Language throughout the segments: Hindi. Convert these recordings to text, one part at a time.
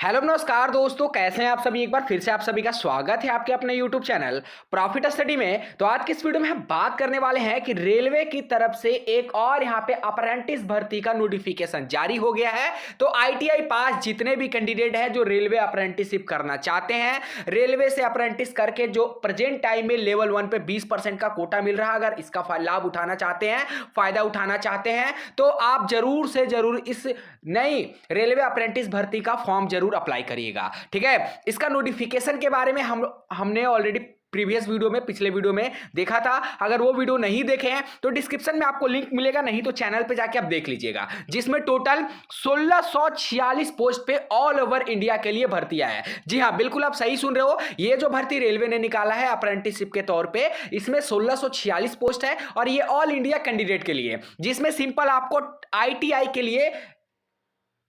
हेलो नमस्कार दोस्तों, कैसे हैं आप सभी। एक बार फिर से आप सभी का स्वागत है आपके अपने यूट्यूब चैनल प्रॉफिट स्टडी में। तो आज की इस वीडियो में हम बात करने वाले हैं कि रेलवे की तरफ से एक और यहाँ पे अप्रेंटिस भर्ती का नोटिफिकेशन जारी हो गया है। तो आईटीआई पास जितने भी कैंडिडेट हैं जो रेलवे अप्रेंटिसशिप करना चाहते हैं, रेलवे से अप्रेंटिस करके जो प्रेजेंट टाइम में लेवल 1 पे 20% का कोटा मिल रहा है, अगर इसका लाभ उठाना चाहते हैं, फायदा उठाना चाहते हैं, तो आप जरूर से जरूर इस नई रेलवे अप्रेंटिस भर्ती का फॉर्म जरूर अप्लाई करिएगा। ठीक है, इसका नोटिफिकेशन के बारे में हमने ऑलरेडी प्रीवियस वीडियो में, पिछले वीडियो में देखा था। अगर वो वीडियो नहीं देखे हैं तो डिस्क्रिप्शन में आपको लिंक मिलेगा, नहीं तो चैनल पे जाके आप देख लीजिएगा, जिसमें टोटल 1646 पोस्ट पे ऑल ओवर इंडिया के लिए भर्ती आया है। जी हाँ, बिल्कुल आप सही सुन रहे हो, ये जो भर्ती रेलवे ने निकाला है अप्रेंटिसशिप के तौर पे, इसमें 1646 पोस्ट है और ये ऑल इंडिया कैंडिडेट के लिए, जिसमें सिंपल आपको आईटीआई के लिए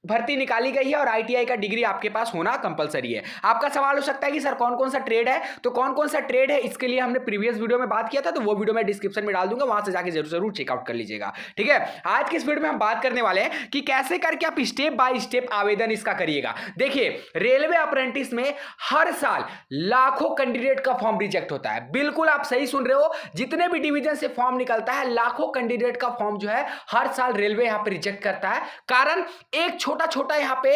भर्ती निकाली गई है और आईटीआई का डिग्री आपके पास होना कंपलसरी है। आपका सवाल हो सकता है कि सर कौन कौन सा ट्रेड है, तो कौन कौन सा ट्रेड है इसके लिए हमने प्रीवियस वीडियो में बात किया था, तो वो वीडियो मैं डिस्क्रिप्शन में डाल दूंगा, वहां से जाके जरूर चेकआउट कर लीजिएगा। ठीक है, आज की इस वीडियो में हम बात करने वाले हैं कि कैसे करके आप स्टेप बाय स्टेप आवेदन इसका करिएगा। देखिए, रेलवे अप्रेंटिस में हर साल लाखों कैंडिडेट का फॉर्म रिजेक्ट होता है। बिल्कुल आप सही सुन रहे हो, जितने भी डिवीजन से फॉर्म निकलता है, लाखों कैंडिडेट का फॉर्म जो है हर साल रेलवे यहां पर रिजेक्ट करता है। कारण एक छोटा छोटा यहां पे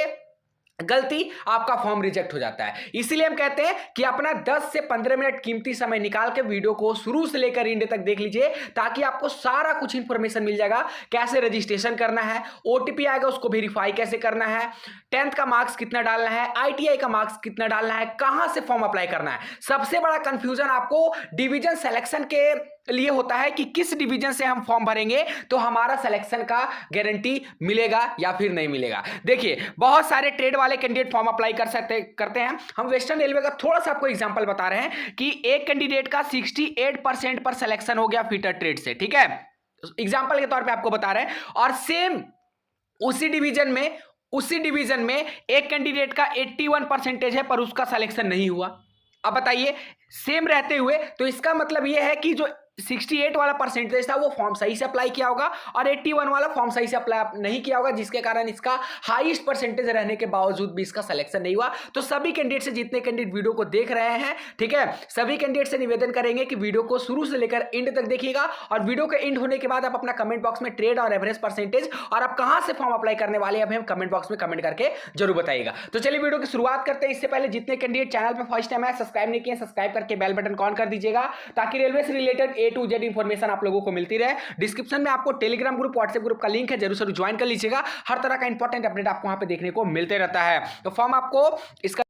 गलती, आपका फॉर्म रिजेक्ट हो जाता है। इसीलिए हम कहते हैं कि अपना 10 से 15 मिनट कीमती समय निकाल के वीडियो को शुरू से लेकर एंड तक देख लीजिए, ताकि आपको सारा कुछ इंफॉर्मेशन मिल जाएगा। कैसे रजिस्ट्रेशन करना है, ओटीपी आएगा उसको वेरीफाई कैसे करना है, 10th का मार्क्स कितना डालना है, आईटीआई का मार्क्स कितना डालना है, कहां से फॉर्म अप्लाई करना है। सबसे बड़ा कंफ्यूजन आपको डिवीजन सिलेक्शन के लिए होता है कि किस डिवीजन से हम फॉर्म भरेंगे तो हमारा सिलेक्शन का गारंटी मिलेगा या फिर नहीं मिलेगा। देखिए, बहुत सारे ट्रेड वाले कैंडिडेट फॉर्म अप्लाई करते हैं। हम वेस्टर्न रेलवे का थोड़ा सा आपको एग्जांपल बता रहे हैं कि एक कैंडिडेट का 68% पर सिलेक्शन हो गया फीटर ट्रेड से। ठीक है, एग्जांपल के तौर पे आपको बता रहे हैं। और सेम उसी डिवीजन में एक कैंडिडेट का 81% है पर उसका सिलेक्शन नहीं हुआ। अब बताइए, सेम रहते हुए तो इसका मतलब यह है कि जो 68 वाला परसेंटेज था वो फॉर्म सही से अप्लाई किया होगा और 81 वाला फॉर्म सही से अप्लाई नहीं किया होगा, जिसके कारण इसका हाईएस्ट परसेंटेज रहने के बावजूद भी इसका सिलेक्शन नहीं हुआ। तो सभी कैंडिडेट से, जितने कैंडिडेट वीडियो को देख रहे हैं, ठीक है, सभी कैंडिडेट से निवेदन करेंगे कि वीडियो को शुरू से लेकर एंड तक देखिएगा और वीडियो के एंड होने के बाद आप अपना कमेंट बॉक्स में ट्रेड और एवरेज परसेंटेज और आप कहां से फॉर्म अप्लाई करने वाले हैं अभी हम कमेंट बॉक्स में कमेंट करके जरूर बताइएगा। तो चलिए वीडियो की शुरुआत करते हैं। इससे पहले जितने कैंडिडेट चैनल पर फर्स्ट टाइम है, सब्सक्राइब नहीं किए, सब्सक्राइब करके बेल बटन ऑन कर दीजिएगा, ताकि रेलवे से related A to Z information आप लोगों को मिलती रहे। डिस्क्रिप्शन में आपको टेलीग्राम ग्रुप, व्हाट्सएप ग्रुप का लिंक है, जरूर ज्वाइन कर लीजिएगा। हर तरह का इंपॉर्टेंट अपडेट आपको वहां पे देखने को मिलते रहता है। तो फॉर्म आपको इसका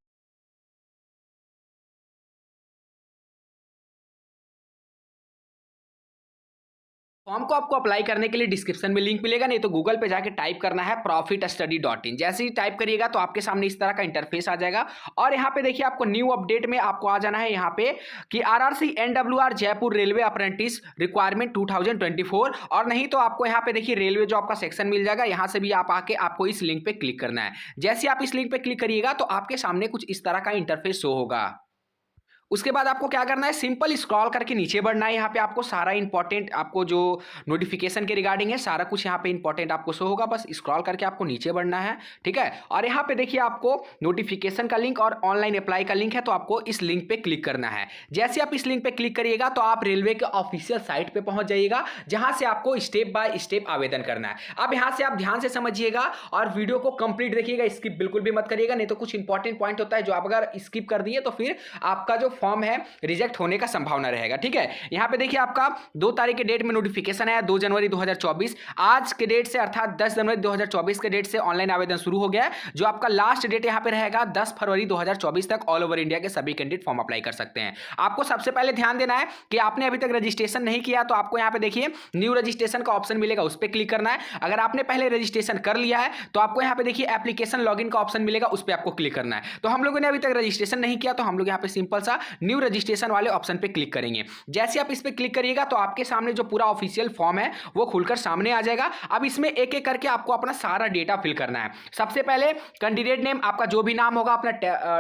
फॉर्म को आपको अप्लाई करने के लिए डिस्क्रिप्शन में लिंक मिलेगा, नहीं तो गूगल पे जाके टाइप करना है profitstudy.in। जैसे ही टाइप करिएगा तो आपके सामने इस तरह का इंटरफेस आ जाएगा और यहाँ पे देखिए, आपको न्यू अपडेट में आपको आ जाना है यहाँ पे कि RRC NWR Jaipur railway apprentice requirement 2024, और नहीं तो आपको यहाँ पे देखिए रेलवे जॉब का सेक्शन मिल जाएगा। यहाँ से भी आप आके आपको इस लिंक पे क्लिक करना है। जैसे आप इस लिंक पे क्लिक करिएगा तो आपके सामने कुछ इस तरह का इंटरफेस शो होगा। उसके बाद आपको क्या करना है, सिंपल स्क्रॉल करके नीचे बढ़ना है। यहाँ पे आपको सारा इंपॉर्टेंट, आपको जो नोटिफिकेशन के रिगार्डिंग है सारा कुछ यहाँ पे इंपॉर्टेंट आपको शो होगा। बस स्क्रॉल करके आपको नीचे बढ़ना है। ठीक है, और यहाँ पे देखिए आपको नोटिफिकेशन का लिंक और ऑनलाइन अप्लाई का लिंक है, तो आपको इस लिंक पे क्लिक करना है। जैसे आप इस लिंक पे क्लिक करिएगा तो आप रेलवे के ऑफिशियल साइट पे पहुंच जाइएगा, जहां से आपको स्टेप बाय स्टेप आवेदन करना है। अब यहाँ से आप ध्यान से समझिएगा और वीडियो को कंप्लीट देखिएगा, स्किप बिल्कुल भी मत करिएगा, नहीं तो कुछ इंपॉर्टेंट पॉइंट होता है जो आप अगर स्किप कर दिए तो फिर आपका जो फॉर्म है रिजेक्ट होने का संभावना रहेगा। ठीक है, यहां पे देखिए आपका 2 तारीख के डेट में नोटिफिकेशन है, 2 जनवरी 2024। आज के डेट से अर्थात 10 जनवरी 2024 के डेट से ऑनलाइन आवेदन शुरू हो गया है। जो आपका लास्ट डेट यहां पे रहेगा 10 फरवरी 2024 तक ऑल ओवर इंडिया के सभी कैंडिडेट फॉर्म अप्लाई कर सकते हैं। आपको सबसे पहले ध्यान देना है कि आपने अभी तक रजिस्ट्रेशन नहीं किया तो आपको यहां पे देखिए न्यू रजिस्ट्रेशन का ऑप्शन मिलेगा, उस पर क्लिक करना है। अगर आपने पहले रजिस्ट्रेशन कर लिया है तो आपको यहां पे देखिए एप्लीकेशन लॉगिन का ऑप्शन मिलेगा, उस पर आपको क्लिक करना है। तो हम लोगों ने अभी तक रजिस्ट्रेशन नहीं किया तो हम लोग यहां पे सिंपल सा न्यू रजिस्ट्रेशन वाले ऑप्शन पे क्लिक करेंगे। जैसे आप इस पे क्लिक करिएगा तो आपके सामने जो पूरा ऑफिशियल फॉर्म है वो खुलकर सामने आ जाएगा। अब इसमें एक एक करके आपको अपना सारा डेटा फिल करना है। सबसे पहले कैंडिडेट नेम, आपका जो भी नाम होगा, अपना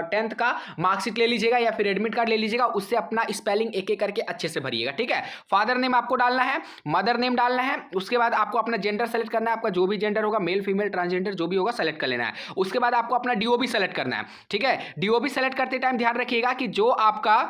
10th का मार्कशीट ले लीजिएगा या फिर एडमिट कार्ड ले लीजिएगा, उससे अपना स्पेलिंग एक एक करके अच्छे से भरिएगा, ठीक है। फादर नेम आपको डालना है, मदर नेम डालना है, उसके बाद आपको अपना जेंडर सेलेक्ट करना है, आपका जो भी जेंडर होगा, मेल फीमेल ट्रांसजेंडर जो भी होगा सेलेक्ट कर लेना है। उसके बाद आपको अपना डीओबी सेलेक्ट करना है, ठीक है। डीओबी सेलेक्ट करते टाइम ध्यान रखिएगा कि जो आपका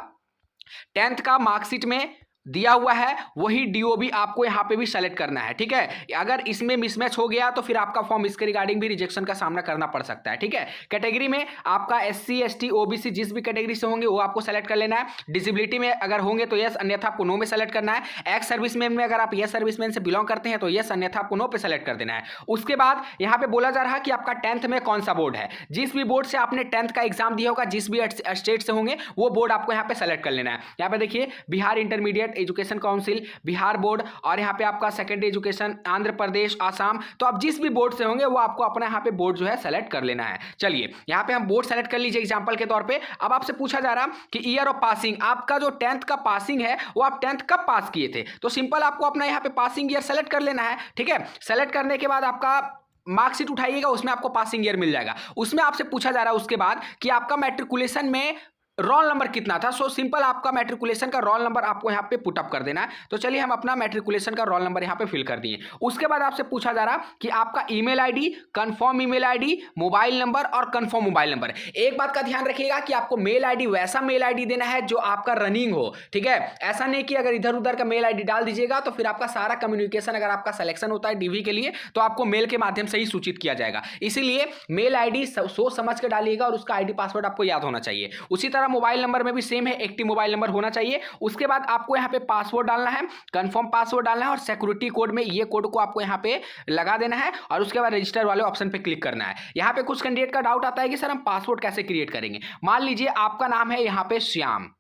10th का मार्कशीट में दिया हुआ है वही डीओबी आपको यहां पे भी सेलेक्ट करना है, ठीक है। अगर इसमें मिसमैच हो गया तो फिर आपका फॉर्म इसके रिगार्डिंग भी रिजेक्शन का सामना करना पड़ सकता है, ठीक है। कैटेगरी में आपका एससी एसटी ओबीसी जिस भी कैटेगरी से होंगे वो आपको सेलेक्ट कर लेना है। डिसेबिलिटी में अगर होंगे तो यस, अन्यथा आपको नो में सेलेक्ट करना है। एक्स सर्विसमैन में अगर आप यस सर्विसमैन से बिलोंग करते हैं तो यस, अन्यथा आपको नो पे सेलेक्ट कर देना है। उसके बाद यहां पे बोला जा रहा है कि आपका 10th में कौन सा बोर्ड है। जिस भी बोर्ड से आपने 10th का एग्जाम दिया होगा, जिस भी स्टेट से होंगे वो बोर्ड आपको यहां पे सेलेक्ट कर लेना है। यहां पे देखिए Bihar intermediate education council, Bihar board, और यहाँ पे आपका सेकेंडरी एजुकेशन आंध्र प्रदेश, आसाम। तो आप जिस भी बोर्ड से होंगे वो आपको अपना यहाँ पे बोर्ड जो है सेलेक्ट कर लेना है। चलिए यहाँ पे हम बोर्ड सेलेक्ट कर लीजिए एग्जांपल के तौर पे। अब आपसे पूछा जा रहा कि ईयर ऑफ पासिंग, आपका जो 10th का पासिंग है वो आप 10th कब पास किए थे, तो सिंपल आपको अपना यहाँ पे पासिंग ईयर सेलेक्ट कर लेना है, ठीक है। सेलेक्ट करने के बाद आपका मार्कशीट उठाइएगा, उसमें आपको पासिंग ईयर मिल जाएगा। उसमें आपसे पूछा जा रहा है उसके बाद कि आपका मैट्रिकुलेशन में रोल नंबर कितना था। सो सिंपल आपका मैट्रिकुलेशन का रोल नंबर आपको यहाँ पे पुट अप कर देना है। तो चलिए हम अपना मैट्रिकुलेशन का रोल नंबर यहाँ पे फिल कर दिए। उसके बाद आपसे पूछा जा रहा कि आपका email ID, confirm email ID, mobile number और कंफर्म मोबाइल नंबर। एक बात का ध्यान रखिएगा कि आपको मेल आईडी वैसा मेल आईडी देना है जो आपका रनिंग हो, ठीक है। ऐसा नहीं कि अगर इधर उधर का मेल आईडी डाल दीजिएगा तो फिर आपका सारा कम्युनिकेशन, अगर आपका सिलेक्शन होता है डीवी के लिए तो आपको मेल के माध्यम से ही सूचित किया जाएगा। इसीलिए मेल आईडी सोच समझ के डालिएगा और उसका आईडी पासवर्ड आपको याद होना चाहिए। उसी तरह मोबाइल नंबर में भी सेम है, एक्टिव मोबाइल नंबर होना चाहिए। उसके बाद आपको यहाँ पे पासवर्ड डालना है, कंफर्म पासवर्ड डालना है और सिक्योरिटी कोड में ये कोड को आपको यहाँ पे लगा देना है और उसके बाद रजिस्टर वाले ऑप्शन पे क्लिक करना है। यहाँ पे कुछ कैंडिडेट का डाउट आता है कि सर हम पासवर्ड कैसे क्रिएट करेंगे। मान लीजिए आपका नाम है यहाँ पे श्याम,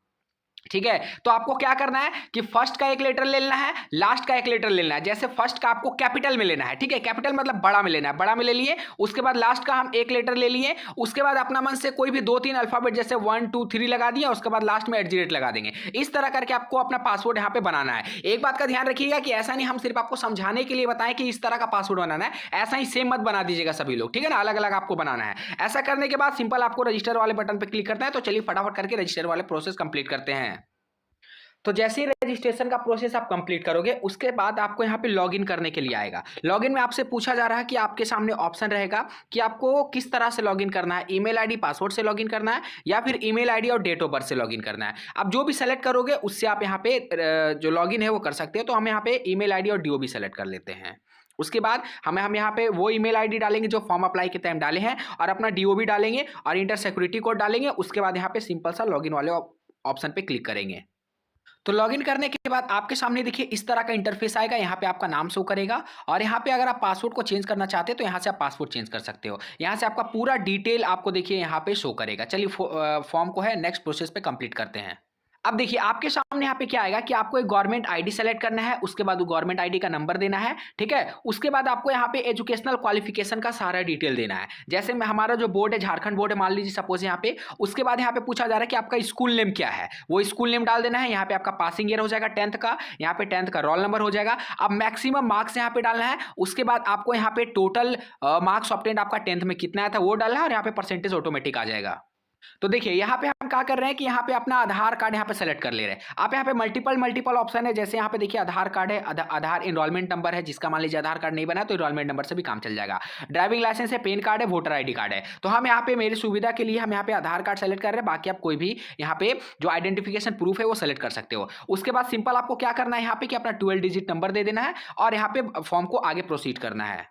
ठीक है। तो आपको क्या करना है कि फर्स्ट का एक लेटर ले लेना है, लास्ट का एक लेटर ले लेना है। जैसे फर्स्ट का आपको कैपिटल में लेना है, ठीक है, कैपिटल मतलब बड़ा में लेना है, बड़ा में ले लिए। उसके बाद लास्ट का हम एक लेटर ले लिए। उसके बाद अपना मन से कोई भी 2-3 अल्फाबेट जैसे 1 2 3 लगा दिया, उसके बाद लास्ट में @ लगा देंगे। इस तरह करके आपको अपना पासवर्ड यहाँ पे बनाना है। एक बात का ध्यान रखिएगा कि ऐसा नहीं हम सिर्फ आपको समझाने के लिए बताएं कि इस तरह का पासवर्ड बनाना है, ऐसा ही सेम मत बना दीजिएगा सभी लोग, ठीक है ना, अलग अलग आपको बनाना है। ऐसा करने के बाद सिंपल आपको रजिस्टर वाले बटन पर क्लिक करना है। तो चलिए फटाफट करके रजिस्टर वाले प्रोसेस कंप्लीट करते हैं। तो जैसे ही रजिस्ट्रेशन का प्रोसेस आप कंप्लीट करोगे उसके बाद आपको यहाँ पे लॉगिन करने के लिए आएगा। लॉगिन में आपसे पूछा जा रहा है कि आपके सामने ऑप्शन रहेगा कि आपको किस तरह से लॉगिन करना है, ईमेल आईडी पासवर्ड से लॉगिन करना है या फिर ईमेल आईडी और डेट ऑफ बर्थ से लॉगिन करना है। आप जो भी सेलेक्ट करोगे उससे आप यहाँ पे जो लॉगिन है वो कर सकते हो। तो हम यहाँ पे ईमेल आईडी और डीओबी सेलेक्ट कर लेते हैं। उसके बाद हम यहाँ पे वो ईमेल आईडी डालेंगे जो फॉर्म अप्लाई के टाइम डाले हैं और अपना डीओबी डालेंगे और इंटर सिक्योरिटी कोड डालेंगे। उसके बाद यहाँ पे सिंपल सा लॉगिन वाले ऑप्शन पे क्लिक करेंगे। तो लॉगिन करने के बाद आपके सामने देखिए इस तरह का इंटरफेस आएगा। यहाँ पे आपका नाम शो करेगा और यहाँ पे अगर आप पासवर्ड को चेंज करना चाहते हैं तो यहाँ से आप पासवर्ड चेंज कर सकते हो। यहाँ से आपका पूरा डिटेल आपको देखिए यहाँ पे शो करेगा। चलिए फॉर्म को है नेक्स्ट प्रोसेस पे कंप्लीट करते हैं। अब देखिए आपके सामने यहाँ पे क्या आएगा कि आपको एक गवर्नमेंट आईडी सेलेक्ट करना है, उसके बाद वो गवर्नमेंट आईडी का नंबर देना है, ठीक है। उसके बाद आपको यहाँ पे एजुकेशनल क्वालिफिकेशन का सारा डिटेल देना है। जैसे में हमारा जो बोर्ड है झारखंड बोर्ड है मान लीजिए सपोज यहाँ पे। उसके बाद यहाँ पे पूछा जा रहा है कि आपका स्कूल नेम क्या है, वो स्कूल नेम डाल देना है। यहाँ पे आपका पासिंग ईयर हो जाएगा 10th का, यहाँ पे 10th का रोल नंबर हो जाएगा। अब मैक्सिमम मार्क्स यहाँ पे डालना है। उसके बाद आपको यहाँ पे टोटल मार्क्स ऑब्टेन्ड आपका 10th में कितना आया था वो डालना है और यहाँ पे परसेंटेज ऑटोमेटिक आ जाएगा। तो देखिए यहाँ पे हम क्या कर रहे हैं कि यहाँ पे अपना आधार कार्ड यहाँ पे सेलेक्ट कर ले रहे हैं। आप यहाँ पे मल्टीपल ऑप्शन है। जैसे यहाँ पे देखिए आधार कार्ड है, आधार एनरोलमेंट नंबर है, जिसका मान लीजिए आधार कार्ड नहीं बना तो एनरोलमेंट नंबर से भी काम चल जाएगा। ड्राइविंग लाइसेंस है, पैन कार्ड है, वोटर आईडी कार्ड है। तो हम यहाँ पे मेरी सुविधा के लिए हम यहाँ पे आधार कार्ड सेलेक्ट कर रहे हैं। बाकी आप कोई भी यहाँ पे जो आइडेंटिफिकेशन प्रूफ है वो सेलेक्ट कर सकते हो। उसके बाद सिंपल आपको क्या करना है यहाँ पे कि अपना 12 डिजिट नंबर दे देना है और यहाँ पे फॉर्म को आगे प्रोसीड करना है।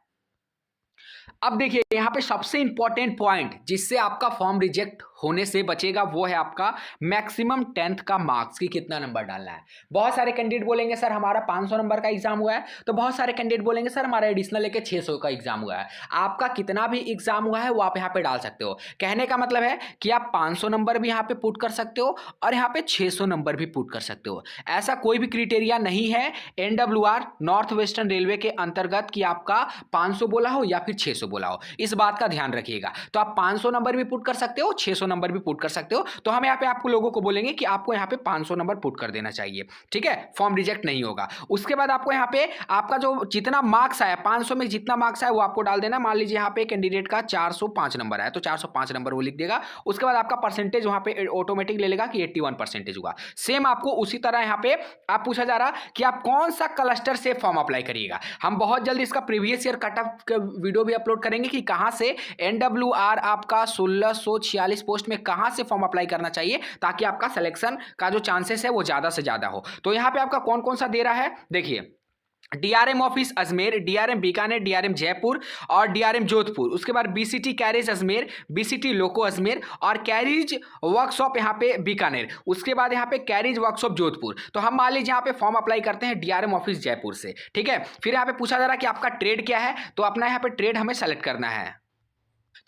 अब देखिए यहाँ पे सबसे इंपॉर्टेंट पॉइंट जिससे आपका फॉर्म रिजेक्ट होने से बचेगा वो है आपका मैक्सिमम 10th का मार्क्स की कितना नंबर डालना है। बहुत सारे कैंडिडेट बोलेंगे सर हमारा 500 नंबर का एग्जाम हुआ है, तो बहुत सारे कैंडिडेट बोलेंगे सर हमारा एडिशनल लेके 600 का एग्जाम हुआ है। आपका कितना भी एग्जाम हुआ है वो आप यहाँ पे डाल सकते हो। कहने का मतलब है कि आप 500 नंबर भी यहाँ पे पुट कर सकते हो और यहाँ पे 600 नंबर भी पुट कर सकते हो। ऐसा कोई भी क्राइटेरिया नहीं है NWR नॉर्थ वेस्टर्न रेलवे के अंतर्गत कि आपका 500 बोला हो या फिर 600 बोला हो। इस बात का ध्यान रखिएगा। तो आप 500 नंबर भी पुट कर सकते हो, 600 नंबर भी पुट कर सकते हो। तो हम यहाँ पे आपको लोगों को बोलेंगे कि आपको यहाँ पे 500 नंबर पुट कर देना चाहिए, ठीक है, फॉर्म रिजेक्ट नहीं होगा। उसके बाद आपको यहाँ पे आपका जो जितना मार्क्स आया 500 में जितना मार्क्स आया वो आपको डाल देना। मान लीजिए यहाँ पे कैंडिडेट का 405 नंबर आया तो 405 नंबर वो लिख देगा। उसके बाद आपका परसेंटेज वहाँ पे ऑटोमेटिक ले लेगा कि 81% हुआ। सेम आपको उसी तरह यहाँ पे आप पूछा जा रहा कि आप कौन सा क्लस्टर से फॉर्म अप्लाई करिएगा। हम बहुत जल्दी इसका previous year cut off video भी अपलोड करेंगे कि कहां से NWR आपका 1646 पोस्ट में कहां से फॉर्म अप्लाई करना चाहिए ताकि आपका सिलेक्शन का जो चांसेस है वो ज्यादा से ज्यादा हो। तो यहां पे आपका कौन कौन सा दे रहा है देखिए, DRM office Ajmer, DRM Bikaner, DRM Jaipur और DRM जोधपुर। उसके बाद BCT कैरेज अजमेर, BCT लोको अजमेर और कैरिज वर्कशॉप यहाँ पे बीकानेर। उसके बाद यहाँ पे कैरिज वर्कशॉप जोधपुर। तो हम मान लीजिए यहाँ पे फॉर्म अप्लाई करते हैं DRM ऑफिस जयपुर से, ठीक है। फिर यहाँ पे पूछा जा रहा है कि आपका ट्रेड क्या है, तो अपना यहाँ पे ट्रेड हमें सेलेक्ट करना है।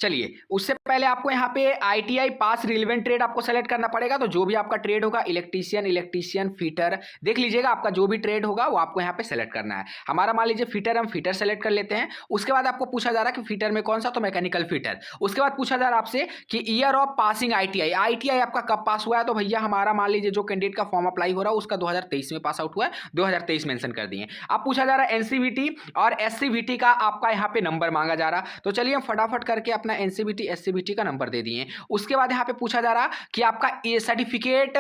चलिए उससे पहले आपको यहाँ पे ITI पास रिलेवेंट ट्रेड आपको सेलेक्ट करना पड़ेगा। तो जो भी आपका ट्रेड होगा, इलेक्ट्रीशियन फिटर, देख लीजिएगा आपका जो भी ट्रेड होगा वो आपको यहाँ पे सेलेक्ट करना है। हमारा मान लीजिए फिटर, हम फिटर सेलेक्ट कर लेते हैं। उसके बाद आपको पूछा जा रहा है कि फिटर में कौन सा, तो मैकेनिकल फिटर। उसके बाद पूछा जा रहा है आपसे कि ईयर ऑफ पासिंग ITI आपका कब पास हुआ है, तो भैया हमारा मान लीजिए जो कैंडिडेट का फॉर्म अप्लाई हो रहा है उसका 2023 में पास आउट हुआ है, 2023 मेंशन कर दिए। अब पूछा जा रहा है NCVT और SCVT का आपका यहाँ पे नंबर मांगा जा रहा, तो चलिए हम फटाफट करके अपना NCVT SCVT का नंबर दे दिए। उसके बाद यहाँ पे पूछा जा रहा कि आपका ये सर्टिफिकेट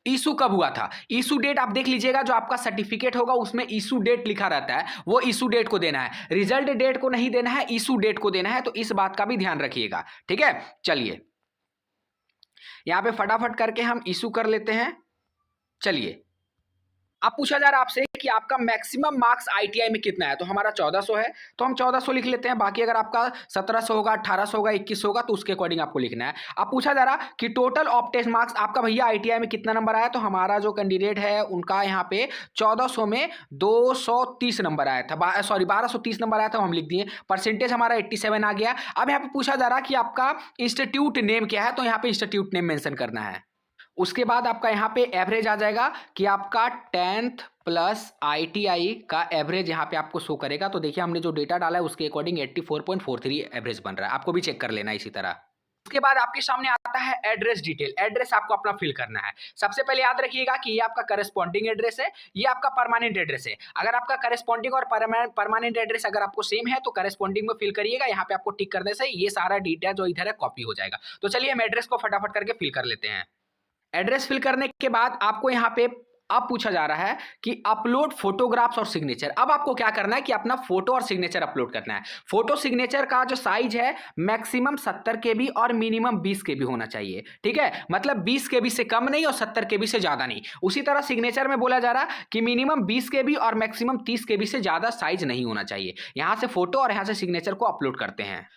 इशू कब हुआ था। इशू डेट आप देख लीजिएगा, जो आपका सर्टिफिकेट होगा उसमें इशू डेट लिखा रहता है, वो इशू डेट को देना है, रिजल्ट डेट को नहीं देना है, इशू डेट को देना है। तो इस बात का भी ध्यान रखिएगा, ठीक है। चलिए यहां पे फटाफट करके हम इशू कर लेते हैं। चलिए अब पूछा जा रहा है आपसे कि आपका मैक्सिमम मार्क्स ITI में कितना है, तो हमारा 1400 है, तो हम 1400 लिख लेते हैं। बाकी अगर आपका 1700 होगा, 1800 होगा, 2100 होगा, तो उसके अकॉर्डिंग आपको लिखना है। अब पूछा जा रहा कि टोटल ऑफ टेस्ट मार्क्स आपका भैया ITI में कितना नंबर आया, तो हमारा जो कैंडिडेट है उनका यहाँ पे 1400 में 230 नंबर आया था, सॉरी 1230 नंबर आया था, हम लिख दिए। परसेंटेज हमारा 87 आ गया। अब यहाँ पे पूछा जा रहा कि आपका इंस्टीट्यूट नेम क्या है, तो यहाँ पे इंस्टीट्यूट नेम मेंशन करना है। उसके बाद आपका यहाँ पे एवरेज आ जाएगा कि आपका 10th प्लस ITI का एवरेज यहाँ पे आपको शो करेगा। तो देखिए हमने जो डेटा डाला है उसके अकॉर्डिंग 84.43 एवरेज बन रहा है, आपको भी चेक कर लेना है इसी तरह। उसके बाद आपके सामने आता है एड्रेस डिटेल। एड्रेस आपको अपना फिल करना है। सबसे पहले याद रखिएगा कि ये आपका करस्पॉन्डिंग एड्रेस है, ये आपका परमानेंट एड्रेस है। अगर आपका करस्पॉन्डिंग और परमानेंट एड्रेस अगर आपको सेम है तो करस्पॉन्डिंग में फिल करिएगा। यहाँ पे आपको टिक करने से ये सारा डिटेल जो इधर है कॉपी हो जाएगा। तो चलिए हम एड्रेस को फटाफट करके फिल कर लेते हैं। एड्रेस फिल करने के बाद आपको यहाँ पे अब पूछा जा रहा है कि अपलोड फोटोग्राफ्स और सिग्नेचर। अब आपको क्या करना है कि अपना फोटो और सिग्नेचर अपलोड करना है। फोटो सिग्नेचर का जो साइज है मैक्सिमम 70 KB और मिनिमम 20 KB होना चाहिए, ठीक है। मतलब 20 KB से कम नहीं और 70 KB से ज्यादा नहीं। उसी तरह सिग्नेचर में बोला जा रहा कि मिनिमम 20 KB और मैक्सिमम 30 KB से ज्यादा साइज नहीं होना चाहिए। यहां से फोटो और यहां से सिग्नेचर को अपलोड करते हैं।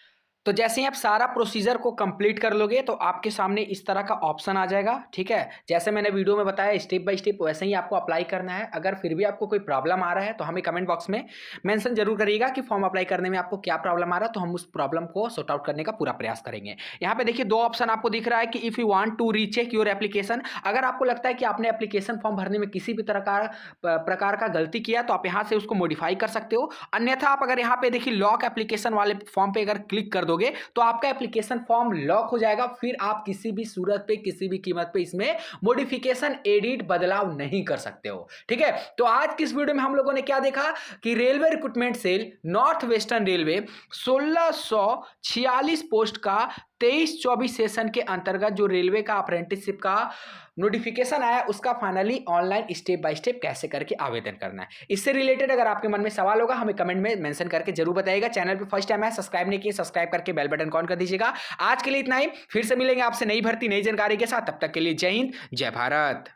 तो जैसे ही आप सारा प्रोसीजर को कंप्लीट कर लोगे तो आपके सामने इस तरह का ऑप्शन आ जाएगा, ठीक है। जैसे मैंने वीडियो में बताया स्टेप बाय स्टेप वैसे ही आपको अप्लाई करना है। अगर फिर भी आपको कोई प्रॉब्लम आ रहा है तो हमें कमेंट बॉक्स में मेंशन जरूर करिएगा कि फॉर्म अप्लाई करने में आपको क्या प्रॉब्लम आ रहा है, तो हम उस प्रॉब्लम को सॉर्ट आउट करने का पूरा प्रयास करेंगे। यहाँ पे देखिए 2 ऑप्शन आपको दिख रहा है कि if you want to recheck your application. अगर आपको लगता है कि आपने एप्लीकेशन फॉर्म भरने में किसी भी प्रकार का गलती किया तो आप यहाँ से उसको मॉडिफाई कर सकते हो। अन्यथा आप अगर यहाँ पे देखिए लॉक एप्लीकेशन वाले फॉर्म पे अगर क्लिक कर दोगे तो आपका एप्लीकेशन फॉर्म लॉक हो जाएगा। फिर आप किसी भी सूरत पे किसी भी कीमत पे इसमें मॉडिफिकेशन एडिट बदलाव नहीं कर सकते हो, ठीक है। तो आज की इस वीडियो में हम लोगों ने क्या देखा कि railway recruitment cell north western railway 1646 post का 23-24 सेशन के अंतर्गत जो रेलवे का अप्रेंटिसशिप का नोटिफिकेशन आया उसका finally online step by step कैसे करके आवेदन करना है। इससे रिलेटेड अगर आपके मन में सवाल होगा हमें कमेंट में मेंशन करके जरूर बताइएगा। चैनल पे फर्स्ट टाइम है, सब्सक्राइब नहीं किए सब्सक्राइब करके बेल बटन ऑन कर दीजिएगा। आज के लिए इतना ही, फिर से मिलेंगे आपसे नई भर्ती नई जानकारी के साथ। तब तक के लिए जय हिंद जय भारत।